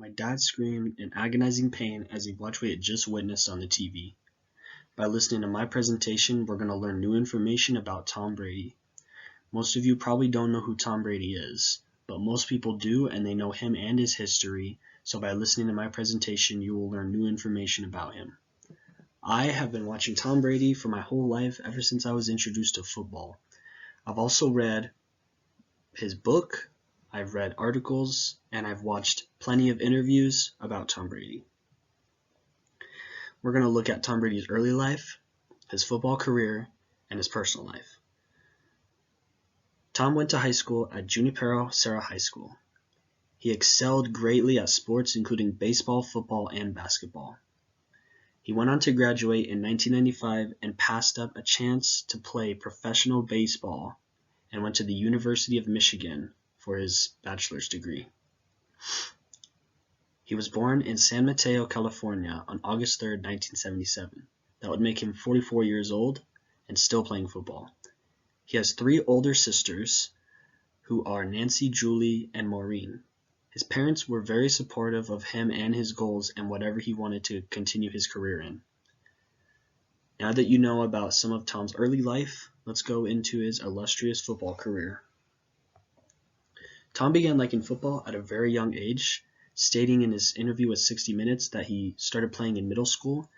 My dad screamed in agonizing pain as he watched what he had just witnessed on the TV. By listening to my presentation, we're going to learn new information about Tom Brady. Most of you probably don't know who Tom Brady is, but most people do, and they know him and his history, so by listening to my presentation, you will learn new information about him. I have been watching Tom Brady for my whole life ever since I was introduced to football. I've also read his book, I've read articles, and I've watched plenty of interviews about Tom Brady. We're going to look at Tom Brady's early life, his football career, and his personal life. Tom went to high school at Junipero Serra High School. He excelled greatly at sports including baseball, football, and basketball. He went on to graduate in 1995 and passed up a chance to play professional baseball and went to the University of Michigan for his bachelor's degree. He was born in San Mateo, California on August 3, 1977. That would make him 44 years old and still playing football. He has 3 older sisters who are Nancy, Julie, and Maureen. His parents were very supportive of him and his goals and whatever he wanted to continue his career in. Now that you know about some of Tom's early life, let's go into his illustrious football career. Tom began liking football at a very young age, stating in his interview with 60 Minutes that he started playing in middle school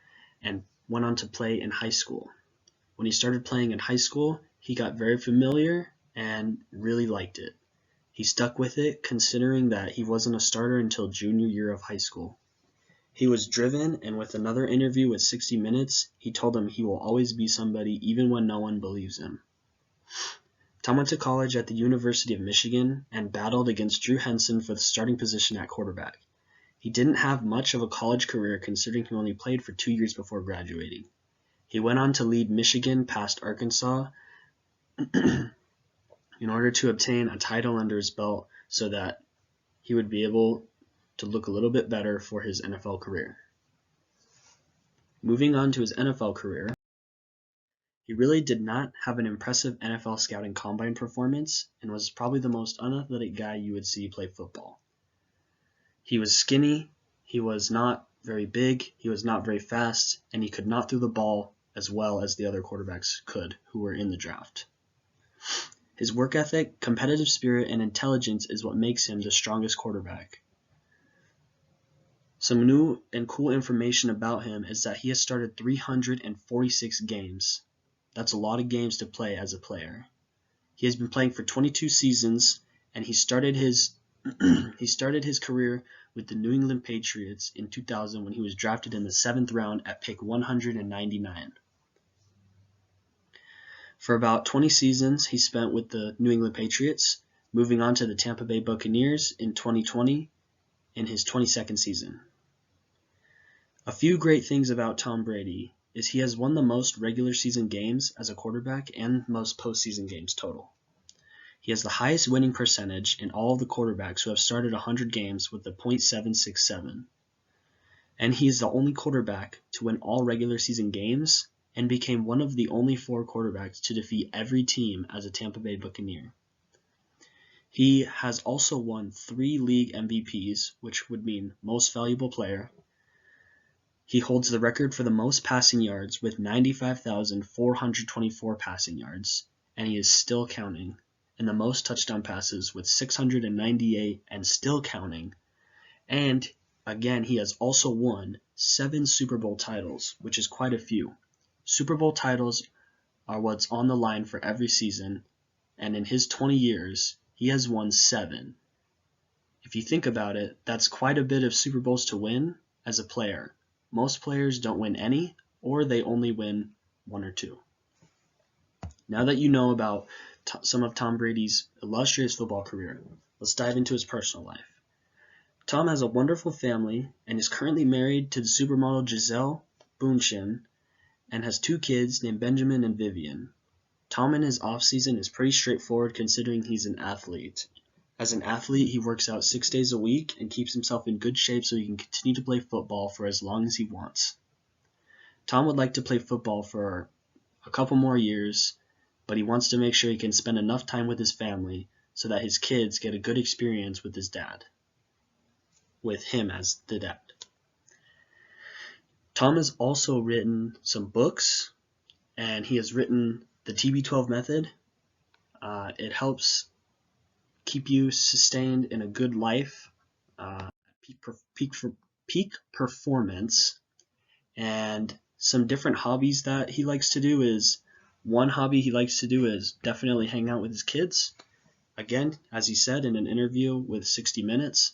and went on to play in high school. When he started playing in high school, he got very familiar and really liked it. He stuck with it, considering that he wasn't a starter until junior year of high school. He was driven, and with another interview with 60 Minutes, he told them he will always be somebody even when no one believes him. Tom went to college at the University of Michigan and battled against Drew Henson for the starting position at quarterback. He didn't have much of a college career considering he only played for 2 years before graduating. He went on to lead Michigan past Arkansas in order to obtain a title under his belt so that he would be able to look a little bit better for his NFL career. Moving on to his NFL career, he really did not have an impressive NFL scouting combine performance and was probably the most unathletic guy you would see play football. He was skinny, he was not very big, he was not very fast, and he could not throw the ball as well as the other quarterbacks could who were in the draft. His work ethic, competitive spirit, and intelligence is what makes him the strongest quarterback. Some new and cool information about him is that he has started 346 games. That's a lot of games to play as a player. He has been playing for 22 seasons, and he started his career with the New England Patriots in 2000 when he was drafted in the 7th round at pick 199. For about 20 seasons, he spent with the New England Patriots, moving on to the Tampa Bay Buccaneers in 2020 in his 22nd season. A few great things about Tom Brady is he has won the most regular season games as a quarterback and most postseason games total. He has the highest winning percentage in all of the quarterbacks who have started 100 games with a .767. And he is the only quarterback to win all regular season games and became one of the only 4 quarterbacks to defeat every team as a Tampa Bay Buccaneer. He has also won 3 league MVPs, which would mean most valuable player. He holds the record for the most passing yards with 95,424 passing yards, and he is still counting, and the most touchdown passes with 698 and still counting. And again, he has also won 7 Super Bowl titles, which is quite a few. Super Bowl titles are what's on the line for every season, and in his 20 years, he has won 7. If you think about it, that's quite a bit of Super Bowls to win as a player. Most players don't win any, or they only win 1 or 2. Now that you know about some of Tom Brady's illustrious football career, let's dive into his personal life. Tom has a wonderful family and is currently married to the supermodel Gisele Bündchen and has 2 kids named Benjamin and Vivian. Tom in his off-season is pretty straightforward considering he's an athlete. As an athlete, he works out 6 days a week and keeps himself in good shape so he can continue to play football for as long as he wants. Tom would like to play football for a couple more years, but he wants to make sure he can spend enough time with his family so that his kids get a good experience with his dad. with him as the dad. Tom has also written some books, and he has written the TB12 method. It helps keep you sustained in a good life, peak performance, and some different hobbies that he likes to do is, one hobby he likes to do is definitely hang out with his kids. Again, as he said in an interview with 60 Minutes,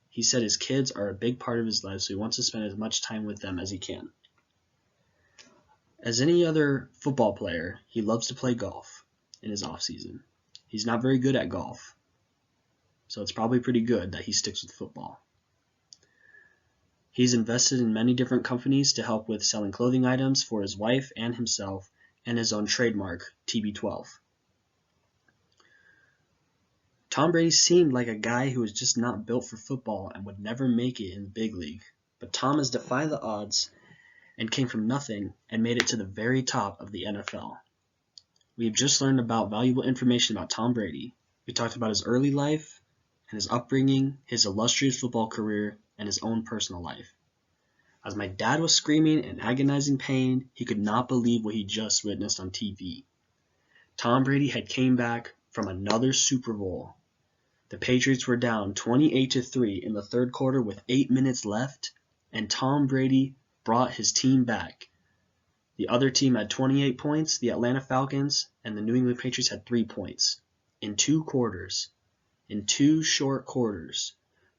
he said his kids are a big part of his life, so he wants to spend as much time with them as he can. As any other football player, he loves to play golf in his off season. He's not very good at golf, so it's probably pretty good that he sticks with football. He's invested in many different companies to help with selling clothing items for his wife and himself, and his own trademark, TB12. Tom Brady seemed like a guy who was just not built for football and would never make it in the big league. But Tom has defied the odds and came from nothing and made it to the very top of the NFL. We have just learned about valuable information about Tom Brady. We talked about his early life and his upbringing, his illustrious football career, and his own personal life. As my dad was screaming in agonizing pain, he could not believe what he just witnessed on TV. Tom Brady had came back from another Super Bowl. The Patriots were down 28-3 in the third quarter with 8 minutes left, and Tom Brady brought his team back. The other team had 28 points, the Atlanta Falcons, and the New England Patriots had 3 points. In 2 quarters, in 2 short quarters,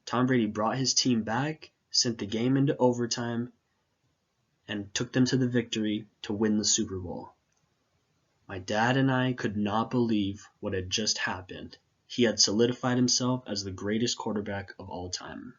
Tom Brady brought his team back, sent the game into overtime, and took them to the victory to win the Super Bowl. My dad and I could not believe what had just happened. He had solidified himself as the greatest quarterback of all time.